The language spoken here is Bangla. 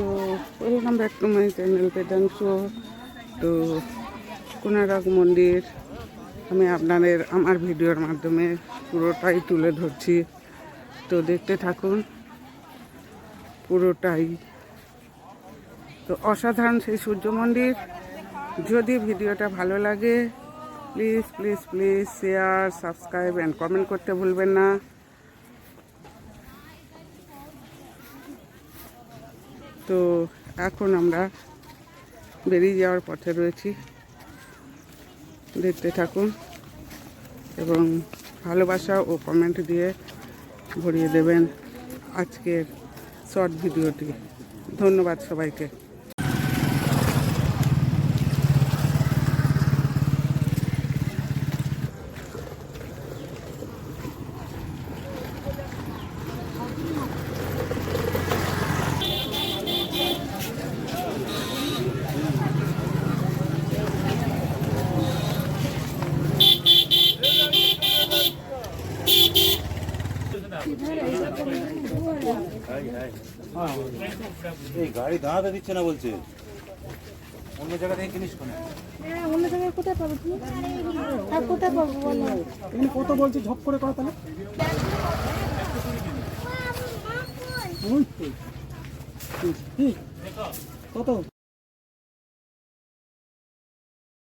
So welcome back to my channel Vedanshu. তো কোনারক মন্দির আমি আপনাদের আমার ভিডিওর মাধ্যমে পুরোটাই তুলে ধরছি, তো দেখতে থাকুন পুরোটাই। তো অসাধারণ সেই সূর্য মন্দির। যদি ভিডিওটা ভালো লাগে please please please share, subscribe and comment করতে ভুলবেন না। তো এখন আমরা বেরিয়ে যাওয়ার পথে রয়েছি, দেখতে থাকুন এবং ভালোবাসা ও কমেন্ট দিয়ে ভরিয়ে দেবেন আজকের শর্ট ভিডিওটি। ধন্যবাদ সবাইকে। এই গাড়ি দাঁড়াতে দিচ্ছে না, বলছে অন্য জায়গা থেকে কিনিস কোনে। অন্য জায়গায় কোথায় পাবো তুমি? আর কোথায় পাবো বলো? তুমি কত বলছি ঝপ করে করা তাহলে? ওই তো। কত?